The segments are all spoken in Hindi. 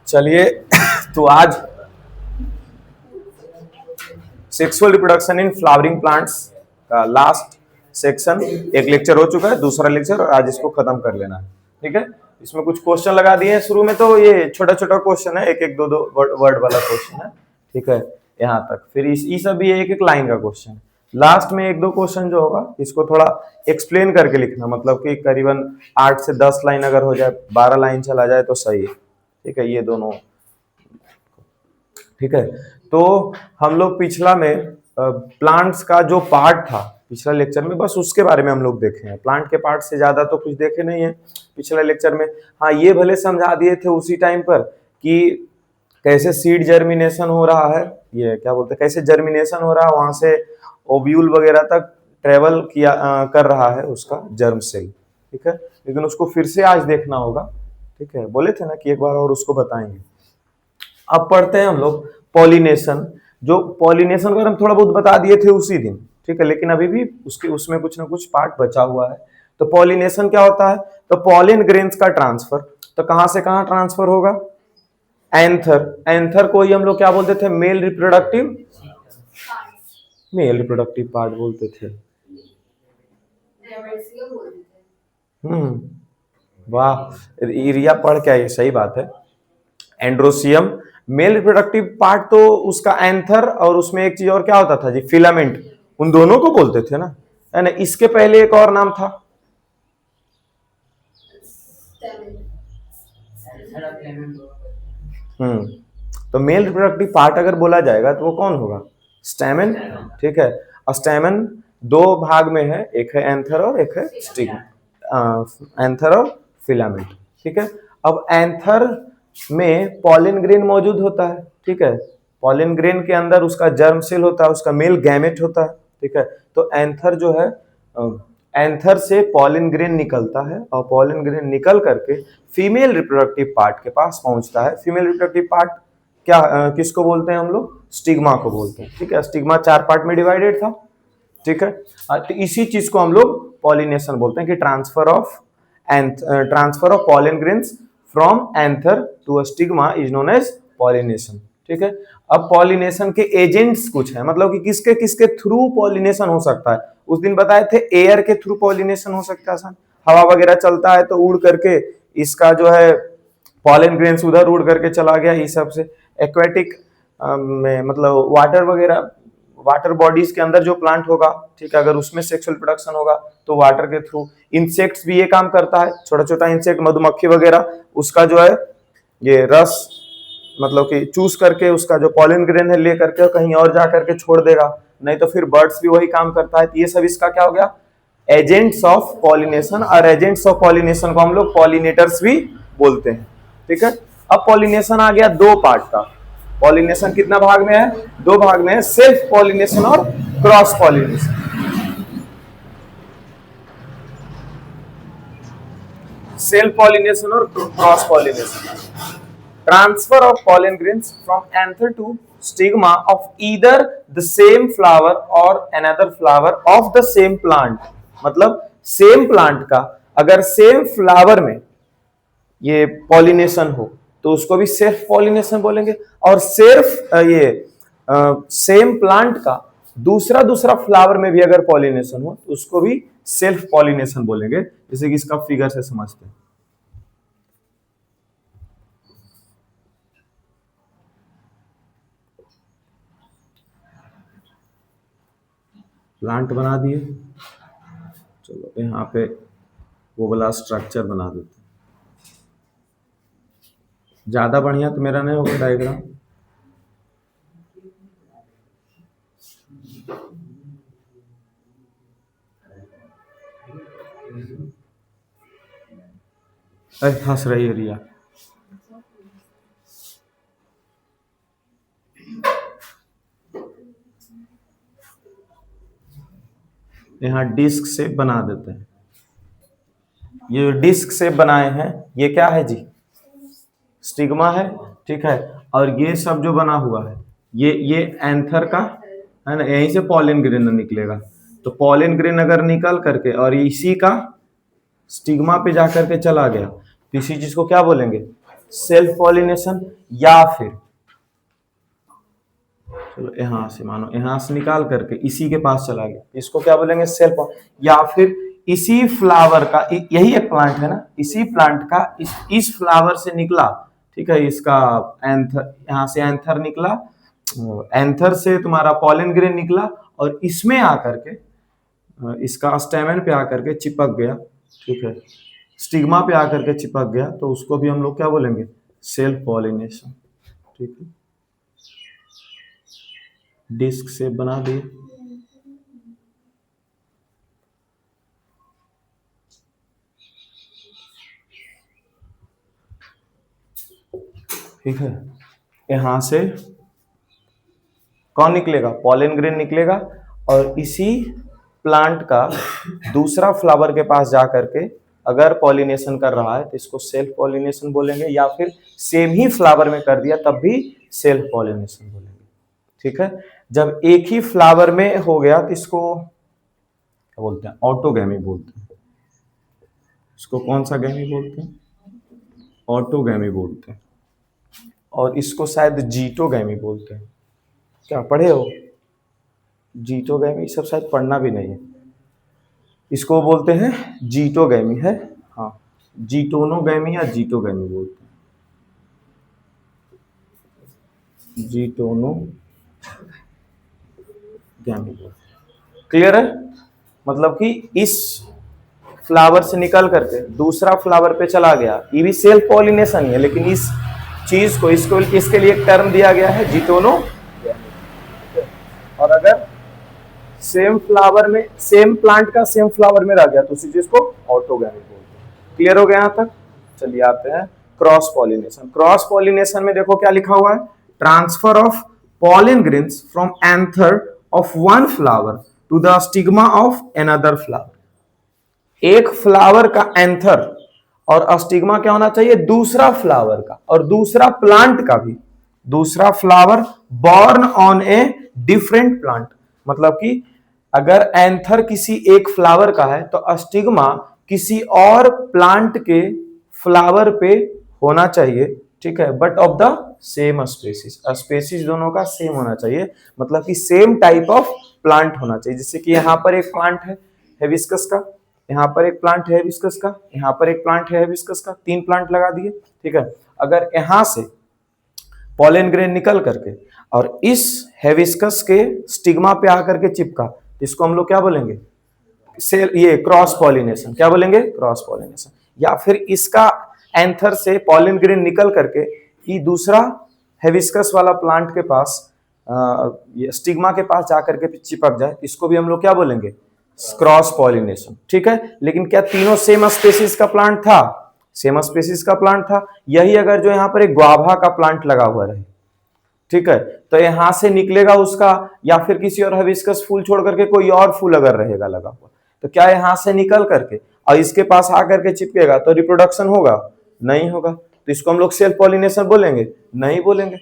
चलिए तो आज sexual reproduction in flowering plants का लास्ट सेक्शन एक लेक्चर हो चुका है, दूसरा लेक्चर, और आज इसको खत्म कर लेना है। ठीक है, इसमें कुछ क्वेश्चन लगा दिए हैं शुरू में, तो ये छोटा छोटा क्वेश्चन है, एक एक दो दो वर्ड वाला क्वेश्चन है। ठीक है, यहाँ तक। फिर इस अभी एक एक लाइन का क्वेश्चन है। लास्ट में एक दो क्वेश्चन जो होगा इसको थोड़ा एक्सप्लेन करके लिखना, मतलब कि करीबन 8 से 10 लाइन अगर हो जाए, 12 लाइन चला जाए तो सही है। ठीक है, ये दोनों। ठीक है, तो हम लोग पिछला में प्लांट्स का जो पार्ट था पिछला लेक्चर में, बस उसके बारे में हम लोग देखे हैं। प्लांट के पार्ट से ज्यादा तो कुछ देखे नहीं है पिछले लेक्चर में। हाँ, ये भले समझा दिए थे उसी टाइम पर कि कैसे सीड जर्मिनेशन हो रहा है, ये क्या बोलते हैं, कैसे जर्मिनेशन हो रहा है, वहां से ओव्यूल वगैरह तक ट्रेवल किया कर रहा है उसका जर्म सेल। ठीक है, लेकिन उसको फिर से आज देखना होगा। ठीक है, बोले थे ना कि एक बार और उसको बताएंगे। अब पढ़ते हैं हम लोग पॉलिनेशन। जो पॉलिनेशन को हम थोड़ा बहुत बता दिए थे उसी दिन। ठीक है, लेकिन अभी भी उसमें कुछ ना कुछ पार्ट बचा हुआ है। तो पॉलिनेशन क्या होता है? तो पॉलिन ग्रेन्स का ट्रांसफर। तो कहां से कहां ट्रांसफर होगा? एंथर। एंथर को ही हम लोग क्या बोलते थे? मेल रिप्रोडक्टिव पार्ट बोलते थे। वाह, एरिया पढ़ क्या, ये सही बात है। एंड्रोसियम मेल रिप्रोडक्टिव पार्ट, तो उसका एंथर, और उसमें एक चीज और क्या होता था जी? फिलामेंट। उन दोनों को बोलते थे ना, है ना? इसके पहले एक और नाम था, तो मेल रिप्रोडक्टिव पार्ट अगर बोला जाएगा तो वो कौन होगा? स्टैमेन। ठीक है, स्टैमेन दो भाग में है, एक है एंथर और एक है स्टिग्मा। एंथर और फिलामेंट। ठीक है, अब एंथर में पॉलिन ग्रेन मौजूद होता है। ठीक है, पॉलिन ग्रेन के अंदर उसका जर्म सेल होता है, उसका मेल गैमेट होता है। ठीक है, तो एंथर जो है, एंथर से पॉलिन ग्रेन निकलता है, और पॉलिन ग्रेन निकल करके फीमेल रिप्रोडक्टिव पार्ट के पास पहुंचता है। फीमेल रिप्रोडक्टिव पार्ट क्या किसको बोलते हैं हम लोग? स्टिग्मा को बोलते हैं। ठीक है, स्टिग्मा 4 पार्ट में डिवाइडेड था। ठीक है, तो इसी चीज को हम लोग पॉलिनेशन बोलते हैं कि transfer of pollen grains from anther to a stigma is known as pollination. ठीक है, अब पॉलिनेशन के एजेंट्स कुछ है, मतलब कि किसके किसके थ्रू पॉलिनेशन हो सकता है। उस दिन बताए थे एयर के थ्रू पॉलिनेशन हो सकता है, हवा वगैरह चलता है तो उड़ करके इसका जो है पॉलन ग्रेन्स उधर उड़ करके चला गया, इस सब से। एक्वेटिक में मतलब वाटर वगैरह, वाटर बॉडीज के अंदर जो प्लांट होगा, ठीक है, अगर उसमें सेक्सुअल प्रोडक्शन होगा तो वाटर के थ्रू। इंसेक्ट्स भी ये काम करता है, छोटा छोटा इंसेक्ट, मधुमक्खी वगैरह, उसका जो है ये रस मतलब कि चूस करके उसका जो पॉलन ग्रेन है ले करके कहीं और जा करके छोड़ देगा, नहीं तो फिर बर्ड्स भी वही काम करता है। तो ये सब इसका क्या हो गया? Agents of pollination. और एजेंट्स ऑफ पॉलिनेशन को हम लोग पॉलिनेटर्स भी बोलते हैं। ठीक है, अब पॉलिनेशन आ गया दो पार्ट का। पॉलिनेशन कितना भाग में है? दो भाग में है, सेल्फ पॉलिनेशन और क्रॉस पॉलिनेशन। सेल्फ पॉलिनेशन और cross pollination. Transfer of pollen grains from anther to stigma of either the same flower or another flower of the same plant। मतलब सेम प्लांट का अगर सेम फ्लावर में ये पॉलिनेशन हो तो उसको भी सेल्फ पॉलिनेशन बोलेंगे, और सिर्फ ये सेम प्लांट का दूसरा फ्लावर में भी अगर पॉलिनेशन हो तो उसको भी सेल्फ पॉलिनेशन बोलेंगे। जैसे कि इसका फिगर से समझते हैं। प्लांट बना दिए, चलो यहाँ पे वो वाला स्ट्रक्चर बना देते। ज्यादा बढ़िया तो मेरा नहीं होगा डायग्राम। हंस रही है रिया। यहाँ डिस्क शेप बना देते हैं। ये डिस्क शेप बनाए हैं, ये क्या है जी? स्टिग्मा है। ठीक है, और ये सब जो बना हुआ है ये एंथर का है ना, यहीं से पॉलन ग्रेन निकलेगा। तो पॉलन ग्रेन अगर निकल करके और इसी का स्टिग्मा पे जाकर के चला गया तो इसी चीज को क्या बोलेंगे? सेल्फ पॉलिनेशन, या फिर चलो यहां से मानो यहां से निकाल करके इसी के पास चला गया, इसको क्या बोलेंगे सेल्फ। या फिर इसी फ्लावर का, यही एक प्लांट है ना, इसी प्लांट का इस फ्लावर से निकला, ठीक है, इसका एंथर, यहां से एंथर निकला, एंथर से तुम्हारा पॉलन ग्रेन निकला और इसमें आकर के इसका स्टेमन पे आकर के चिपक गया, ठीक है, स्टिग्मा पे आकर के चिपक गया, तो उसको भी हम लोग क्या बोलेंगे सेल्फ पॉलिनेशन, ठीक है। डिस्क से बना दिए, ठीक है, यहां से कौन निकलेगा पॉलन ग्रेन निकलेगा और इसी प्लांट का दूसरा फ्लावर के पास जा करके अगर पॉलिनेशन कर रहा है तो इसको सेल्फ पॉलिनेशन बोलेंगे, या फिर सेम ही फ्लावर में कर दिया तब भी सेल्फ पॉलिनेशन बोलेंगे, ठीक है। जब एक ही फ्लावर में हो गया तो इसको क्या बोलते हैं ऑटोगैमी बोलते हैं। इसको कौन सा गैमी बोलते हैं ऑटोगैमी बोलते हैं, और इसको शायद जीटोगैमी बोलते हैं। क्या पढ़े हो जीटोगैमी, सब शायद पढ़ना भी नहीं है। इसको बोलते हैं जीटोगैमी है, हाँ जीटोनोगैमी या जीटोगैमी बोलते हैं, जीटोनोगैमी बोलते हैं। क्लियर है, मतलब कि इस फ्लावर से निकल करके दूसरा फ्लावर पे चला गया, ये भी सेल्फ पॉलिनेशन ही है, लेकिन इस चीज को इसको इसके लिए एक टर्म दिया गया है जीटोनोगैमी। और अगर सेम फ्लावर में सेम प्लांट का सेम फ्लावर में रह गया तो उसी चीज को ऑटोगैमी बोलते हैं। क्लियर हो गया यहां तक। चलिए आते हैं क्रॉस पॉलिनेशन। क्रॉस पॉलिनेशन में देखो क्या लिखा हुआ है, transfer of pollen grains from anther of one flower to the stigma of another flower. एक फ्लावर का एंथर और स्टिग्मा क्या होना चाहिए दूसरा फ्लावर का, और दूसरा प्लांट का भी, दूसरा flower born on a different plant. मतलब कि अगर एंथर किसी एक फ्लावर का है तो स्टिग्मा किसी और प्लांट के फ्लावर पे होना चाहिए, ठीक है, but of the same species. Species दोनों का सेम होना चाहिए, मतलब कि सेम टाइप ऑफ प्लांट होना चाहिए। जैसे कि यहाँ पर एक प्लांट है हिबिस्कस का, यहाँ पर एक प्लांट है हिबिस्कस का, यहाँ पर एक प्लांट है हिबिस्कस का, 3 प्लांट लगा दिए, ठीक है। अगर यहां से पॉलन ग्रेन निकल करके और इस हिबिस्कस के स्टिग्मा पे आकर के चिपका, इसको हम लोग क्या बोलेंगे ये क्रॉस पॉलिनेशन। क्या बोलेंगे क्रॉस पॉलिनेशन। या फिर इसका एंथर से पॉलन ग्रेन निकल करके ये दूसरा हिबिस्कस वाला प्लांट के पास ये स्टिग्मा के पास जाकर के चिपक जाए, इसको भी हम लोग क्या बोलेंगे क्रॉस पॉलिनेशन, ठीक है। लेकिन क्या तीनों सेम स्पेसीज का प्लांट था, सेम स्पेसीज का प्लांट था। यही अगर जो यहाँ पर एक ग्वाभा का प्लांट लगा हुआ रहे, ठीक है, तो यहां से निकलेगा उसका, या फिर किसी और हिबिस्कस फूल छोड़ करके कोई और फूल अगर रहेगा लगा हुआ, तो क्या यहां से निकल करके और इसके पास आकर के चिपकेगा तो रिप्रोडक्शन होगा नहीं होगा। तो इसको हम लोग सेल्फ पॉलिनेशन बोलेंगे नहीं बोलेंगे,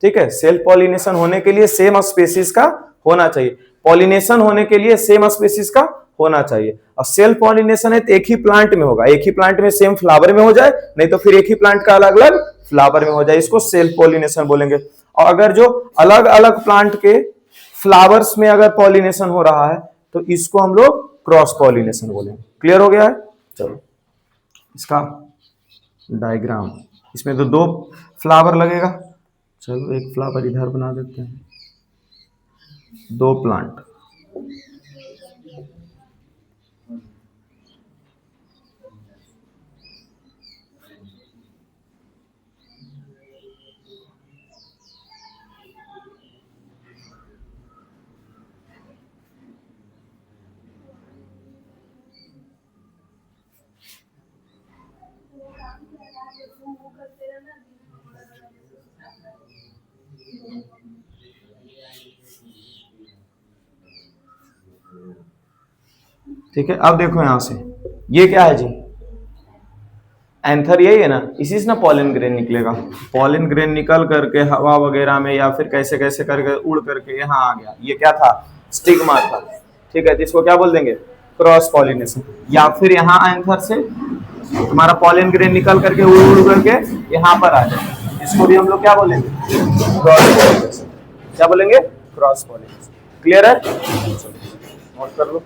ठीक है। सेल्फ पॉलिनेशन होने के लिए सेम स्पेसीज का होना चाहिए, पॉलिनेशन होने के लिए सेम स्पेसीज का होना चाहिए। और सेल्फ पॉलिनेशन है तो एक ही प्लांट में होगा, एक ही प्लांट में सेम फ्लावर में हो जाए, नहीं तो फिर एक ही प्लांट का अलग अलग फ्लावर में हो जाए, इसको सेल्फ पॉलिनेशन बोलेंगे। और अगर जो अलग अलग प्लांट के फ्लावर्स में अगर पॉलिनेशन हो रहा है तो इसको हम लोग क्रॉस पॉलिनेशन बोलेंगे। क्लियर हो गया है। चलो इसका डायग्राम, इसमें तो 2 फ्लावर लगेगा, चलो एक फ्लावर इधर बना देते हैं, 2 प्लांट। ठीक है, अब देखो यहां से ये क्या है जी एंथर, यही है ना, इसी से ना पॉलन ग्रेन निकलेगा। पॉलन ग्रेन निकल करके हवा वगैरह में या फिर कैसे करके उड़ करके यहाँ आ गया, ये क्या था स्टिग्मा था, ठीक है। तो इसको क्या बोल देंगे क्रॉस पॉलिनेशन। या फिर यहाँ एंथर से तुम्हारा पॉलन ग्रेन निकल करके उड़ करके यहाँ पर आ जाए, इसको भी हम लोग क्या बोलेंगे, क्रॉस पॉलिनेशन। क्या बोलेंगे, क्रॉस पॉलिनेशन। क्लियर है, नोट कर लो।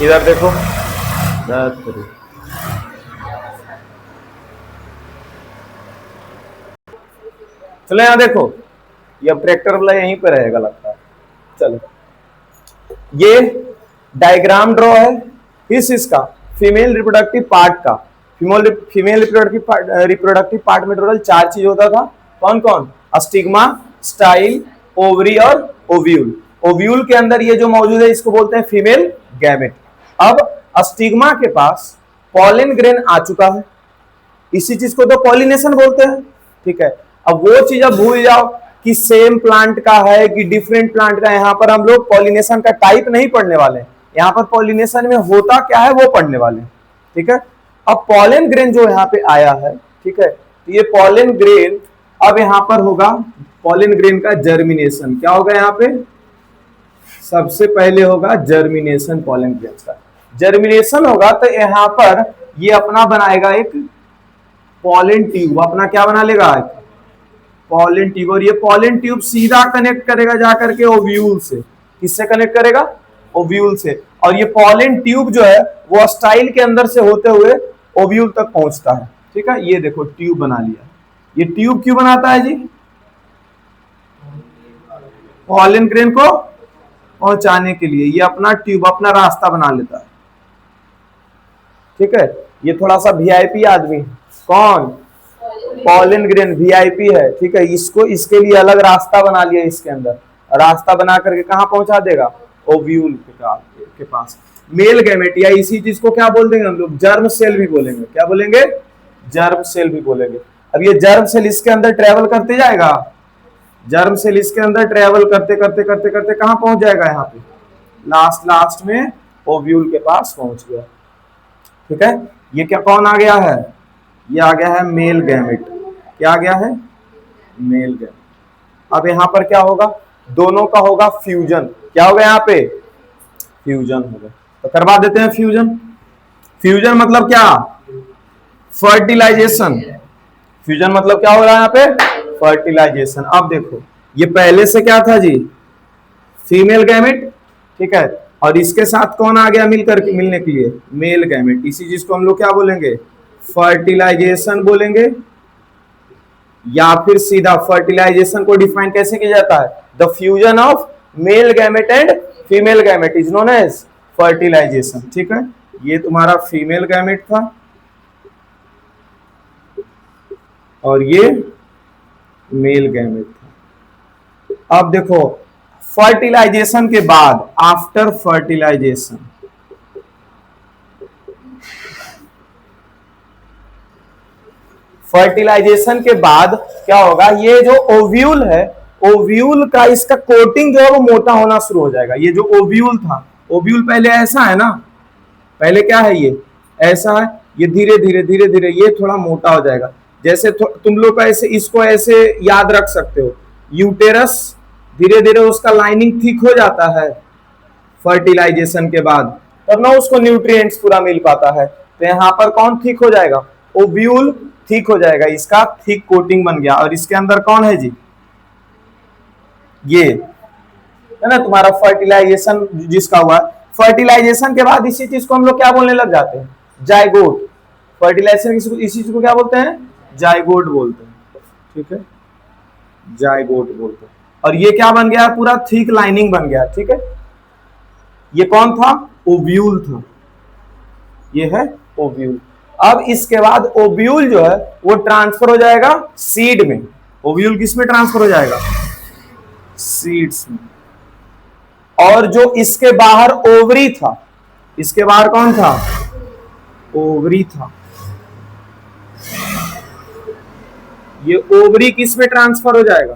इधर देखो, चलो यहाँ देखो, ये ट्रैक्टर वाला यहीं पर रहेगा लगता है। चलो ये डायग्राम ड्रॉ है इसका फीमेल रिप्रोडक्टिव पार्ट का। फीमेल रिप्रोडक्टिव पार्ट में टोटल 4 चीज होता था। कौन कौन, स्टिग्मा, स्टाइल, ओवरी और ओव्यूल। ओव्यूल के अंदर ये जो मौजूद है इसको बोलते हैं फीमेल गैमेट। अब स्टिग्मा के पास पॉलन ग्रेन आ चुका है, इसी चीज को तो पॉलिनेशन बोलते हैं, ठीक है। अब वो चीज अब भूल जाओ कि सेम प्लांट का है कि डिफरेंट प्लांट का। यहाँ पर हम लोग पॉलिनेशन का टाइप नहीं पढ़ने वाले हैं, यहाँ पर पॉलिनेशन में होता क्या है वो पढ़ने वाले हैं, ठीक है। अब पॉलन ग्रेन जो यहाँ पे आया है, ठीक है, तो ये पॉलन ग्रेन अब यहाँ पर होगा पॉलन ग्रेन का जर्मिनेशन। क्या होगा यहाँ पे, सबसे पहले होगा जर्मिनेशन। पॉलन ग्रेन का जर्मिनेशन होगा तो यहाँ पर ये अपना बनाएगा एक पॉलन ट्यूब। अपना क्या बना लेगा, पॉलन ट्यूब। और ये पॉलन ट्यूब सीधा कनेक्ट करेगा जाकर के ओव्यूल से। किससे कनेक्ट करेगा, ओव्यूल से। और ये पॉलन ट्यूब जो है वो स्टाइल के अंदर से होते हुए ओव्यूल तक पहुंचता है, ठीक है। ये देखो ट्यूब बना लिया। ये ट्यूब क्यों बनाता है जी, पॉलन ग्रेन को पहुंचाने के लिए। ये अपना ट्यूब, अपना रास्ता बना लेता है, ठीक है। ये थोड़ा सा वीआईपी आदमी, कौन, पॉलन ग्रेन वीआईपी है, ठीक है। इसको इसके लिए अलग रास्ता बना लिया, इसके अंदर रास्ता बना करके कहां पहुंचा देगा, ओव्यूल के पास। मेल गैमेट या इसी चीज को क्या बोल देंगे हम लोग, जर्म सेल भी बोलेंगे। क्या बोलेंगे, जर्म सेल भी बोलेंगे। अब ये जर्म सेल इसके अंदर ट्रेवल करते जाएगा, जर्म सेल इसके अंदर ट्रेवल करते करते करते करते कहां पहुंच जाएगा, यहाँ पे लास्ट में ओव्यूल के पास पहुंच गया, ठीक है। ये क्या कौन आ गया है, ये आ गया है मेल गैमेट। क्या आ गया है, मेल गैमेट। अब यहाँ पर क्या होगा, दोनों का होगा फ्यूजन। क्या होगा यहाँ पे, फ्यूजन होगा। तो करवा देते हैं फ्यूजन। फ्यूजन मतलब क्या, फर्टिलाइजेशन। फ्यूजन मतलब क्या हो रहा है यहाँ पे, फर्टिलाइजेशन। अब देखो ये पहले से क्या था जी, फीमेल गैमेट, ठीक है। और इसके साथ कौन आ गया मिलकर के, मिलने के लिए, मेल गैमेट। इसी चीज को हम लोग क्या बोलेंगे, फर्टिलाइजेशन बोलेंगे। या फिर सीधा फर्टिलाइजेशन को डिफाइन कैसे किया जाता है, the fusion of male gamete and female gamete is known as fertilization, ठीक है। ये तुम्हारा फीमेल गैमेट था और ये मेल गैमेट था। अब देखो फर्टिलाइजेशन के बाद, आफ्टर फर्टिलाइजेशन, फर्टिलाइजेशन के बाद क्या होगा, ये जो ओव्यूल है, ओव्यूल का इसका कोटिंग जो है वो मोटा होना शुरू हो जाएगा। ये जो ओव्यूल था, ओव्यूल पहले ऐसा है ना, पहले क्या है, ये ऐसा है। ये धीरे धीरे धीरे धीरे ये थोड़ा मोटा हो जाएगा। जैसे तुम लोग ऐसे इसको ऐसे याद रख सकते हो, यूटेरस धीरे धीरे उसका लाइनिंग थिक हो जाता है फर्टिलाइजेशन के बाद, तब ना उसको न्यूट्रिएंट्स पूरा मिल पाता है। तो यहाँ पर कौन थिक हो जाएगा, ओव्यूल थिक हो जाएगा, इसका थिक कोटिंग बन गया। और इसके अंदर कौन है जी, ये है ना तुम्हारा फर्टिलाइजेशन जिसका हुआ। फर्टिलाइजेशन के बाद इसी चीज को हम लोग क्या बोलने लग जाते हैं, जाइगोट। फर्टिलाइजेशन इसी चीज को क्या बोलते हैं, जाइगोट बोलते हैं, ठीक है, जाइगोट बोलते हैं। और ये क्या बन गया, पूरा थिक लाइनिंग बन गया, ठीक है। ये कौन था, ओव्यूल था, ये है ओव्यूल। अब इसके बाद ओव्यूल जो है वो ट्रांसफर हो जाएगा सीड में। ओव्यूल किस में ट्रांसफर हो जाएगा, सीड्स में। और जो इसके बाहर ओवरी था, इसके बाहर कौन था, ओवरी था। ये ओवरी किस में ट्रांसफर हो जाएगा,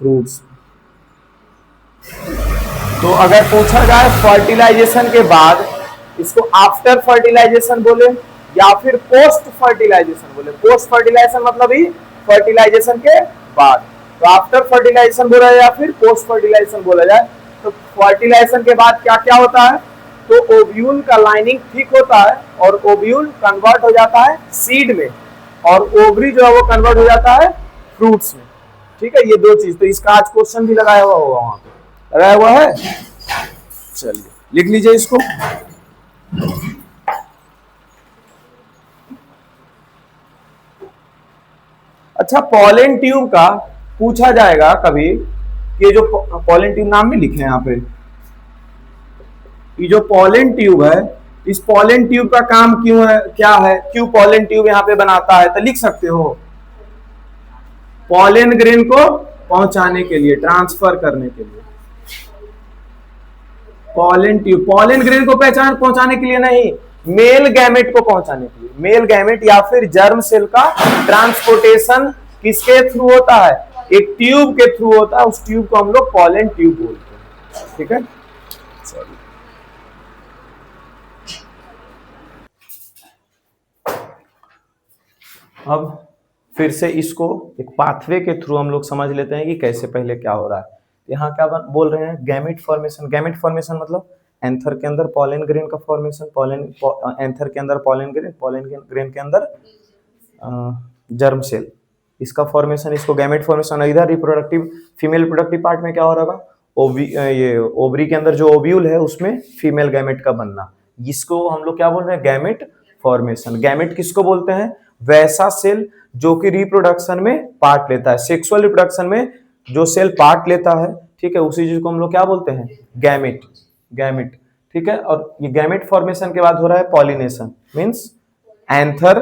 फ्रूट्स। तो अगर पूछा जाए फर्टिलाइजेशन के बाद, इसको आफ्टर फर्टिलाइजेशन बोले या फिर पोस्ट फर्टिलाइजेशन बोले। पोस्ट फर्टिलाइजेशन मतलब ही फर्टिलाइजेशन के बाद। तो आफ्टर फर्टिलाइजेशन बोला जाए या फिर पोस्ट फर्टिलाइजेशन बोला जाए। तो फर्टिलाइजेशन के बाद क्या क्या होता है, तो ओव्यूल का लाइनिंग थिक होता है और ओव्यूल कन्वर्ट हो जाता है सीड में, और ओवरी जो है वो कन्वर्ट हो जाता है फ्रूट्स में। ठीक है, ये दो चीज, तो इसका आज क्वेश्चन भी लगाया हुआ होगा, वहां पे लगाया हुआ है। चलिए लिख लीजिए इसको। अच्छा, पॉलन ट्यूब का पूछा जाएगा कभी कि जो पॉलन ट्यूब नाम नहीं लिखे यहाँ पे, ये जो पॉलन ट्यूब है, इस पॉलन ट्यूब का काम क्यों है, क्या है, क्यों पॉलन ट्यूब यहाँ पे बनाता है, तो लिख सकते हो पॉलन ग्रेन को पहुंचाने के लिए, ट्रांसफर करने के लिए। पॉलन ट्यूब पॉलन ग्रेन को पहचान पहुंचाने के लिए नहीं, मेल गैमेट को पहुंचाने के लिए। मेल गैमेट या फिर जर्म सेल का ट्रांसपोर्टेशन किसके थ्रू होता है, एक ट्यूब के थ्रू होता है, उस ट्यूब को हम लोग पॉलन ट्यूब बोलते हैं। ठीक है, अब फिर से इसको एक पाथवे के थ्रू हम लोग समझ लेते हैं कि कैसे पहले क्या हो रहा है। यहाँ क्या बोल रहे हैं, गैमेट फॉर्मेशन। गैमेट फॉर्मेशन मतलब एंथर के अंदर पॉलन ग्रेन का फॉर्मेशन, एंथर के अंदर पॉलन ग्रेन के अंदर जर्म सेल, इसका फॉर्मेशन, इसको गैमेट फॉर्मेशन। इधर रिप्रोडक्टिव फीमेल प्रोडक्टिव पार्ट में क्या हो रहा है, ये ओवरी के अंदर जो ओव्यूल है उसमें फीमेल गैमेट का बनना, जिसको हम लोग क्या बोल रहे हैं, गैमेट फॉर्मेशन। गैमेट किसको बोलते हैं, वैसा सेल जो कि रिप्रोडक्शन में पार्ट लेता है, सेक्सुअल रिप्रोडक्शन में जो सेल पार्ट लेता है, ठीक है, उसी चीज को हम लोग क्या बोलते हैं, गैमेट। गैमेट, ठीक है। और ये गैमेट फॉर्मेशन के बाद हो रहा है पॉलिनेशन, मींस एंथर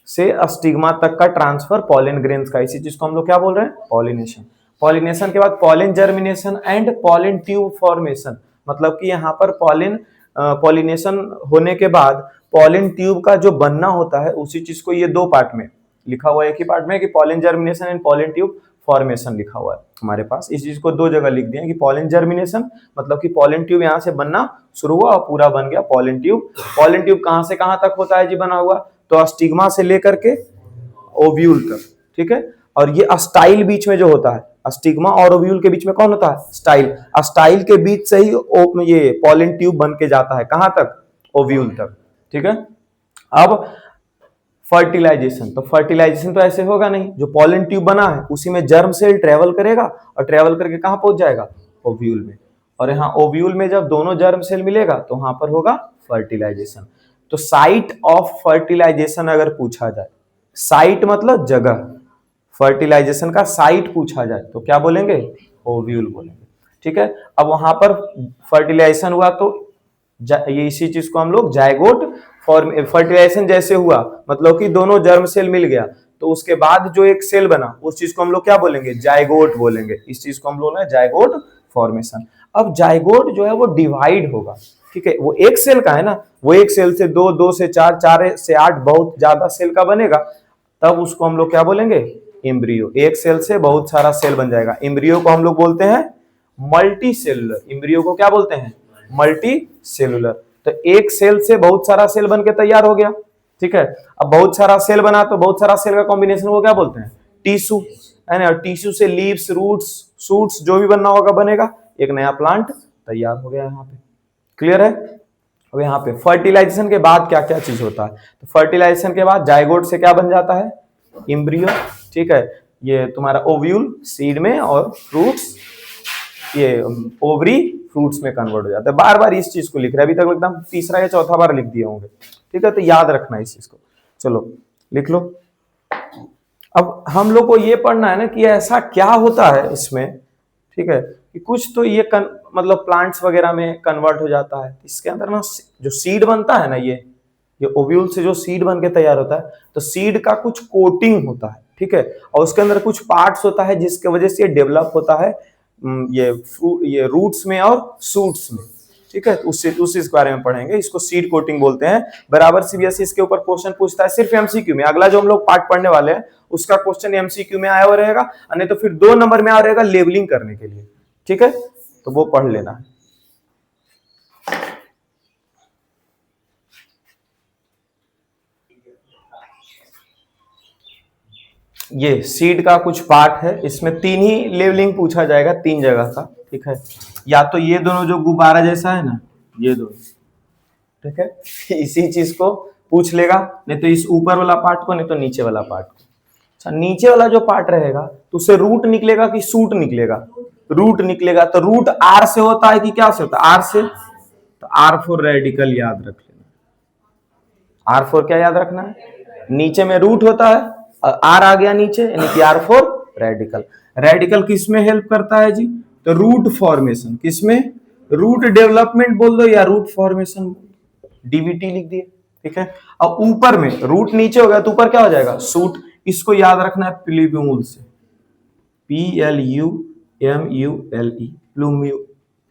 से स्टिग्मा तक का ट्रांसफर पॉलन ग्रेन्स का, इसी चीज को हम लोग क्या बोल रहे हैं, पॉलिनेशन। पॉलिनेशन के बाद pollen germination and pollen tube formation, मतलब कि यहाँ पर पॉलिनेशन होने के बाद पॉलन ट्यूब का जो बनना होता है, उसी चीज को ये दो पार्ट में लिखा हुआ है, एक ही पार्ट में कि pollen germination and pollen tube formation लिखा हुआ है हमारे पास। इस चीज को दो जगह लिख दिया कि पॉलन जर्मिनेशन मतलब कि पॉलन ट्यूब यहाँ से बनना शुरू हुआ और पूरा बन गया पॉलन ट्यूब। पॉलन ट्यूब कहाँ से कहाँ तक होता है जी बना हुआ, तो स्टिग्मा से लेकर के ओव्यूल तक, ठीक है। और ये स्टाइल बीच में जो होता है, स्टिग्मा और ओव्यूल के बीच में कौन होता है, स्टाइल। स्टाइल के बीच से ही ये पॉलन ट्यूब बन के जाता है कहां तक, ओव्यूल तक, ठीक है। अब फर्टिलाइजेशन, तो फर्टिलाइजेशन तो ऐसे होगा नहीं, जो पॉलन ट्यूब बना है उसी में जर्म सेल ट्रेवल करेगा और ट्रेवल करके कहां पहुंच जाएगा, ओव्यूल में। और यहाँ ओव्यूल में जब दोनों जर्म सेल मिलेगा तो वहां पर होगा फर्टिलाइजेशन। तो साइट ऑफ फर्टिलाइजेशन अगर पूछा जाए, साइट मतलब जगह, फर्टिलाइजेशन का साइट पूछा जाए तो क्या बोलेंगे, ओव्यूल बोलेंगे, ठीक है। अब वहां पर फर्टिलाइजेशन हुआ तो ये इसी चीज को हम लोग जायगोट फर्टिलाइजेशन जैसे हुआ, मतलब कि दोनों जर्म सेल मिल गया तो उसके बाद जो एक सेल बना उस चीज को हम लोग क्या बोलेंगे, जायगोट बोलेंगे। इस चीज को हम लोग ना जायगोट फॉर्मेशन। अब जायगोट जो है वो डिवाइड होगा, ठीक है, वो एक सेल का है ना, वो एक सेल से दो, दो से चार, चार से आठ, बहुत ज्यादा सेल का बनेगा, तब उसको हम लोग क्या बोलेंगे, एम्ब्रियो। एक सेल से बहुत सारा सेल बन जाएगा, एम्ब्रियो को हम लोग बोलते हैं मल्टी सेलुलर। एम्ब्रियो को क्या बोलते हैं, मल्टी सेलुलर। तो एक सेल से बहुत सारा सेल बन के तैयार हो गया, ठीक है। अब बहुत सारा सेल बना तो बहुत सारा सेल का कॉम्बिनेशन को क्या बोलते हैं, टिश्यू, है ना। टिश्यू से लीव्स, रूट्स, शूट्स जो भी बनना होगा बनेगा, एक नया प्लांट तैयार हो गया यहाँ पे। क्लियर है। अब यहाँ पे फर्टिलाइजेशन के बाद क्या क्या चीज होता है, तो फर्टिलाइजेशन के बाद जायगोट से क्या बन जाता है, एम्ब्रियो, ठीक है। ये तुम्हारा ओव्यूल सीड में, और फ्रूट्स, ये ओवरी फ्रूट्स में कन्वर्ट हो जाता है। बार बार इस चीज को लिख रहे हैं, अभी तक एकदम तीसरा या चौथा बार लिख दिए होंगे, ठीक है, तो याद रखना इस चीज को। चलो लिख लो। अब हम लोग को ये पढ़ना है ना कि ऐसा क्या होता है इसमें, ठीक है, कि कुछ तो ये मतलब प्लांट्स वगैरह में कन्वर्ट हो जाता है, इसके अंदर ना जो सीड बनता है ना, ये ओव्यूल से जो सीड बन के तैयार होता है, तो सीड का कुछ कोटिंग होता है, ठीक है, और उसके अंदर कुछ पार्ट्स होता है जिसके वजह से ये डेवलप होता है ये रूट्स में और शूट्स में, ठीक है। उससे इस बारे में पढ़ेंगे, इसको सीड कोटिंग बोलते हैं। बराबर सीबीएसई इसके ऊपर क्वेश्चन पूछता है सिर्फ एमसीक्यू में। अगला जो हम लोग पार्ट पढ़ने वाले हैं उसका क्वेश्चन एमसीक्यू में आया हुआ रहेगा, नहीं तो फिर 2 नंबर में आया रहेगा लेबलिंग करने के लिए, ठीक है, तो वो पढ़ लेना है। ये सीड का कुछ पार्ट है, इसमें तीन ही लेवलिंग पूछा जाएगा, तीन जगह का, ठीक है। या तो ये दोनों जो गुब्बारा जैसा है ना, ये दोनों, ठीक है, इसी चीज को पूछ लेगा, नहीं तो इस ऊपर वाला पार्ट को, नहीं तो नीचे वाला पार्ट को। अच्छा, नीचे वाला जो पार्ट रहेगा तो उससे रूट निकलेगा कि सूट निकलेगा? रूट निकलेगा। तो रूट आर से होता है कि क्या से होता है? आर से। तो आर फोर रेडिकल याद रख लेना। आर फोर क्या याद रखना है? नीचे में रूट होता है और आर आ गया नीचे, यानी कि आर फोर रेडिकल। रेडिकल किस में हेल्प करता है जी? तो रूट फॉर्मेशन। किसमें? रूट डेवलपमेंट बोल दो या रूट फॉर्मेशन, डीवीटी लिख दिए, ठीक है। अब ऊपर में रूट नीचे हो गया तो ऊपर क्या हो जाएगा? सूट। इसको याद रखना है प्लूम्यूल से, PLUMULE,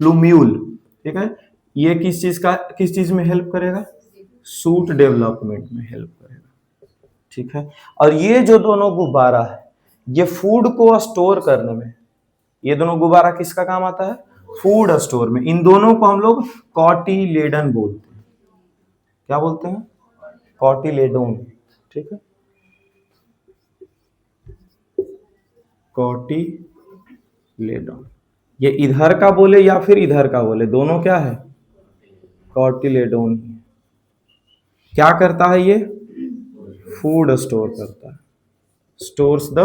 प्लूम्यूल, ठीक है। ये किस चीज का, किस चीज में हेल्प करेगा? सूट डेवलपमेंट में हेल्प करेगा, ठीक है। और ये जो दोनों गुब्बारा है, ये फूड को स्टोर करने में, ये दोनों गुब्बारा किसका काम आता है? फूड स्टोर में। इन दोनों को हम लोग कॉटिलेडन बोलते हैं। क्या बोलते हैं? कॉटिलेडोन, ठीक है। कॉटिलेडोन। ये इधर का बोले या फिर इधर का बोले, दोनों क्या है? कॉटिलेडोन। क्या करता है ये? फूड स्टोर करता है, stores the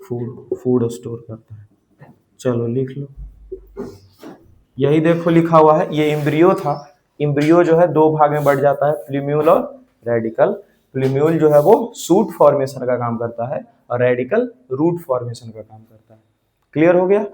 food, food store करता है। चलो लिख लो, यही देखो लिखा हुआ है। ये एम्ब्रियो था, एम्ब्रियो जो है दो भाग में बढ़ जाता है, प्लूम्यूल और रेडिकल। प्लूम्यूल जो है वो सूट फॉर्मेशन का काम करता है और रेडिकल रूट फॉर्मेशन का काम करता है। क्लियर हो गया?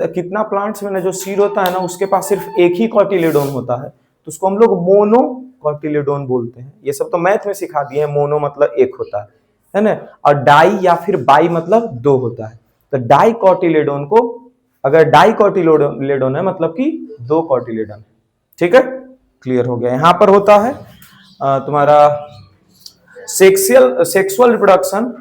कितना प्लांट्स में ना जो सीड होता है ना, उसके पास सिर्फ एक ही कॉटिलेडोन होता है, तो उसको हम लोग मोनो कॉटिलेडोन बोलते हैं। ये सब तो मैथ में सिखा दिए हैं। मोनो मतलब एक होता है ना, और डाई या फिर बाई मतलब दो होता है। तो डाई कॉटिलेडोन को, अगर डाई कॉटिलेडोन है मतलब कि दो कॉटिलेडोन, ठीक है। क्लियर हो गया? यहां पर होता है तुम्हारा sexual reproduction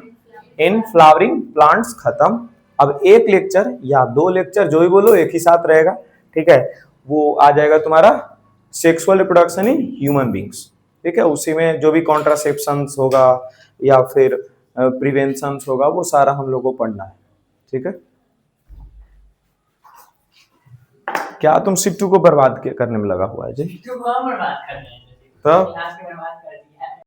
in flowering plants खत्म। अब एक लेक्चर या दो लेक्चर जो भी बोलो एक ही साथ रहेगा, ठीक है। वो आ जाएगा तुम्हारा sexual reproduction in human beings, ठीक है। उसी में जो भी कॉन्ट्रासेप्शन होगा या फिर प्रिवेंशन होगा, वो सारा हम लोग को पढ़ना है, ठीक है। क्या तुम सिट्टू को बर्बाद करने में लगा हुआ है जी? सिट्टू को हम बर्बाद कर रहे हैं, तो इतिहास की बर्बाद कर